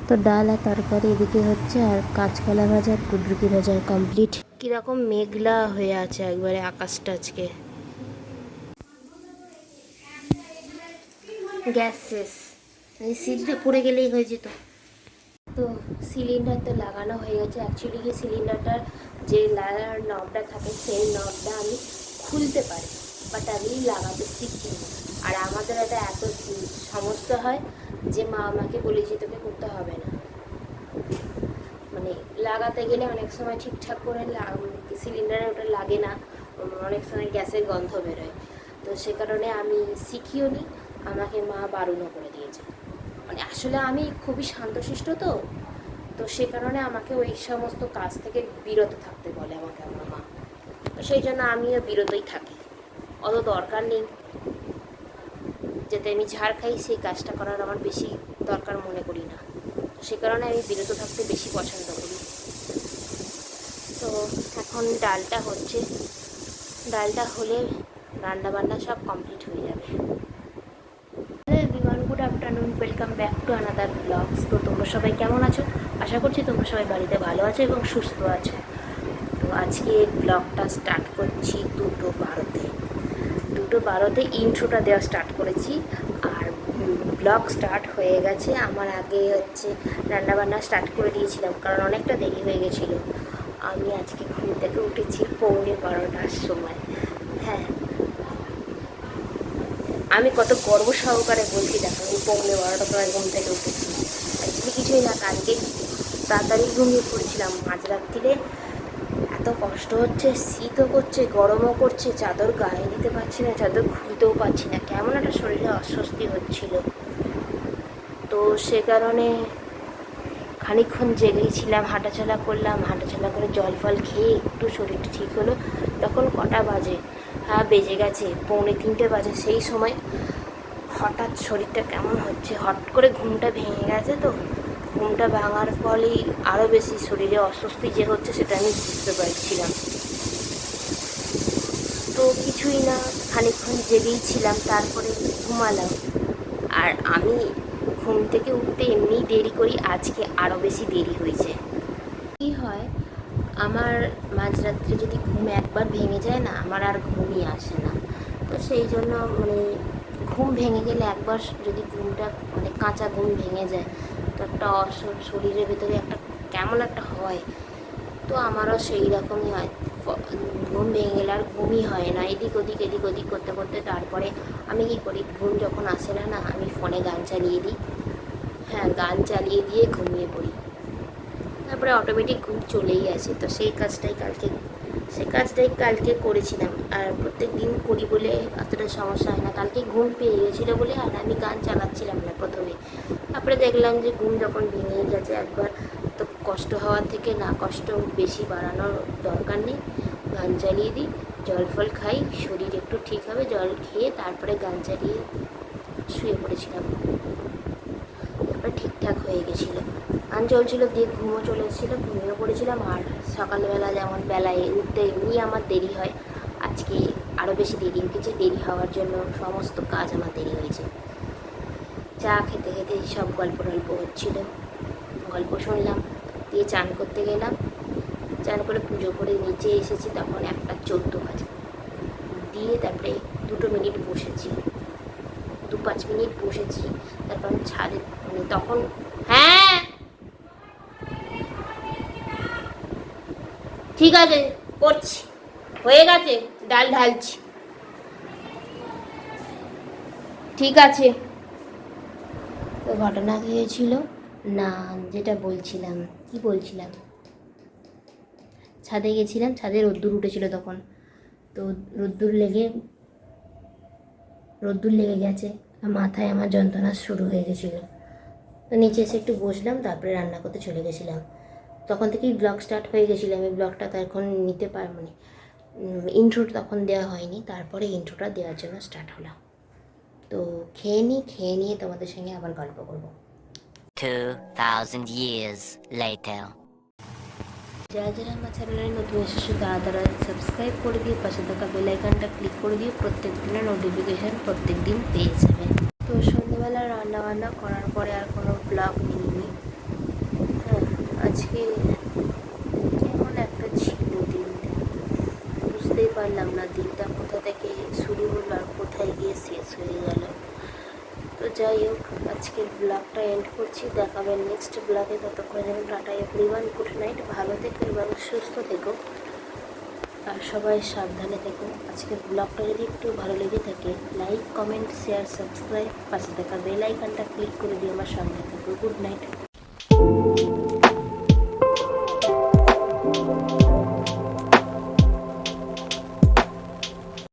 তো ডাল আর তরকারি এদিকে হচ্ছে, আর কাঁচকলা ভাজা আর কুদরুকি ভাজা কমপ্লিট। কীরকম মেঘলা হয়ে আছে একবারে আকাশটা আজকে। গ্যাস শেষ, এই সিলিটা পড়ে গেলেই হয়ে যেত। তো সিলিন্ডার তো লাগানো হয়ে গেছে। অ্যাকচুয়ালি কি সিলিন্ডারটার যে লাগানোর নবটা থাকে সেই নবটা আমি খুলতে পারি, বাট আমি লাগাতে শিখি। আর আমাদের একটা এত সমস্যা হয় যে মা আমাকে বলেছে তোকে করতে হবে না, মানে লাগাতে গেলে অনেক সময় ঠিকঠাক করে সিলিন্ডারে ওটা লাগে না, অনেক সময় গ্যাসের গন্ধ বেরোয়। তো সে কারণে আমি শিখিও নি, আমাকে মা বারণও করে দিয়েছে। মানে আসলে আমি খুবই শান্তশিষ্ট, তো সে কারণে আমাকে ওই সমস্ত কাজ থেকে বিরত থাকতে বলে আমাকে আমার মা। তো সেই জন্য আমিও বিরতই থাকি, অত দরকার নেই যাতে আমি ঝাড় খাই, সেই কাজটা করার আমার বেশি দরকার মনে করি না। সে কারণে আমি বিরত থাকতে বেশি পছন্দ করি। তো এখন ডালটা হচ্ছে, ডালটা হলে রান্নাবান্না সব কমপ্লিট হয়ে যাবে। Everyone, good afternoon, welcome back to another blogs. তো তোমরা সবাই কেমন আছো? আশা করছি তোমরা সবাই বাড়িতে ভালো আছো এবং সুস্থ আছো। তো আজকে ব্লগটা স্টার্ট করছি 2:12 ইন্ট্রোটা দেওয়া স্টার্ট করেছি, আর ব্লগ স্টার্ট হয়ে গেছে। আমার আগে হচ্ছে রান্নাবান্না স্টার্ট করে দিয়েছিলাম, কারণ অনেকটা দেরি হয়ে গেছিলো। আমি আজকে ঘুম থেকে উঠেছি 12:15টার সময়। হ্যাঁ, আমি কত গর্ব সহকারে বলছি, দেখো আমি 12:15টার সময় ঘুম থেকে উঠেছি। অ্যাকচুয়ালি কিছুই না, কালকে তাড়াতাড়ি ঘুমিয়ে পড়েছিলাম। মাঝরাত্রিরে এত কষ্ট হচ্ছে, শীতও করছে, গরমও করছে, চাদর গায়ে দিতে পারছি না, চাদর খুলতেও পারছি না, কেমন একটা শরীরে অস্বস্তি হচ্ছিল। তো সে কারণে খানিকক্ষণ জেগেছিলাম, হাঁটাচলা করলাম, হাঁটাচলা করে জল ফল খেয়ে একটু শরীরটা ঠিক হলো। তখন কটা বাজে? হ্যাঁ, বেজে গেছে 2:45 বাজে। সেই সময় হঠাৎ শরীরটা কেমন হচ্ছে, হট করে ঘুমটা ভেঙে গেছে। তো ঘুমটা ভাঙার ফলেই আরও বেশি শরীরে অস্বস্তি যে হচ্ছে সেটা আমি বুঝতে পারছিলাম। তো কিছুই না, খানিকক্ষণ জেগেই ছিলাম, তারপরে ঘুমালাম। আর আমি ঘুম থেকে উঠতে এমনিই দেরি করি, আজকে আরও বেশি দেরি হয়েছে। কী হয়, আমার মাঝরাত্রে যদি ঘুম একবার ভেঙে যায় না, আমার আর ঘুমই আসে না। তো সেই জন্য মানে ঘুম ভেঙে গেলে একবার যদি ঘুমটা মানে কাঁচা ঘুম ভেঙে যায়, তো একটা শরীরের ভেতরে একটা কেমন একটা হয়। তো আমারও সেই রকমই হয়, ঘুম ভেঙে গেলে আর ঘুমই হয় না, এদিক ওদিক করতে করতে তারপরে আমি কী করি, ঘুম যখন আসে না, আমি ফোনে গান চালিয়ে দিই। হ্যাঁ, গান চালিয়ে দিয়ে ঘুমিয়ে পড়ি, তারপরে অটোমেটিক ঘুম চলেই আসে। তো সেই কাজটাই কালকে করেছিলাম, আর প্রত্যেক দিন করি বলে অতটা সমস্যা হয় না। কালকে ঘুম পেয়ে গেছিলো বলে আর আমি গান চালাচ্ছিলাম না প্রথমে। তারপরে দেখলাম যে ঘুম যখন ভেঙেই গেছে একবার, তো কষ্ট হওয়ার থেকে না কষ্ট বেশি বাড়ানোর দরকার নেই, গান চালিয়ে দিই, জল ফল খাই, শরীর একটু ঠিক হবে, জল খেয়ে তারপরে গান চালিয়ে শুয়ে পড়েছিলাম। তারপরে ঠিকঠাক হয়ে গেছিলো, গান চলছিল, দিয়ে ঘুমও চলে এসেছিলো, ঘুমিয়েও পড়েছিলাম। আর সকালবেলা যেমন বেলায় উঠতে এমনি আমার দেরি হয়, আজকে আরও বেশি দেরি উঠেছে। দেরি হওয়ার জন্য সমস্ত কাজ আমার দেরি হয়েছে। চা খেতে খেতে সব গল্প হচ্ছিলো, গল্প শুনলাম, দিয়ে চান করতে গেলাম। চান করে পুজো করে নিচে এসেছি, তখন 1:14 বাজে। দিয়ে তারপরে 2 মিনিট বসেছি, 2-5 মিনিট বসেছি। তারপর ছাদে মানে তখন, হ্যাঁ ঠিক আছে করছি, হয়ে গেছে, ডাল ঢালছি, ঠিক আছে। তো ঘটনা কী হয়েছিল না, যেটা বলছিলাম, কি বলছিলাম, ছাদে গেছিলাম, ছাদে রোদ্দুর উঠেছিল তখন। তো রোদ্দুর লেগে গেছে, মাথায় আমার যন্ত্রণা শুরু হয়ে গেছিলো। তো নিচে এসে একটু বসলাম, তারপরে রান্না করতে চলে গেছিলাম। তখন থেকেই ব্লগ স্টার্ট হয়ে গেছিলো। আমি ব্লগটা তখন নিতে মানে ইন্ট্রোটা তখন দেওয়া হয়নি, তারপরে ইন্ট্রোটা দেওয়ার জন্য স্টার্ট হলো। তো খেয়ে নিয়ে তোমাদের সঙ্গে আবার গল্প করবো। 2000 years later. যারা আমার চ্যানেলে নতুন এসেছো তারা সাবস্ক্রাইব করে দিয়ে পাশে থাকা বেল আইকনটা ক্লিক করে দিয়ে প্রত্যেক দিনের নোটিফিকেশান প্রত্যেক দিন পেয়ে যাবে। তো সন্ধ্যেবেলা রান্নাবান্না করার পরে আর কোনো ব্লগ নিইনি, আজকে কেমন একটা ছিল দিনটা, বুঝতেই পারলাম না দিনটা কোথা থেকে শুরু হলো আর কোথায় গিয়ে শেষ হয়ে গেল। তো যাই হোক, আজকের ব্লগটা এন্ড করছি, দেখাবেন নেক্সট ব্লগে। ততক্ষণ যেন টাটা এভরিওয়ান, গুড নাইট, ভালো থেকো এবং সুস্থ থেকো আর সবাই সাবধানে থেকো। আজকের ব্লগটা যদি একটু ভালো লেগে থাকে, লাইক কমেন্ট শেয়ার সাবস্ক্রাইব, পাশে থাকা বেল আইকনটা ক্লিক করে দিয়ে আমার সঙ্গে থাকো। Good night.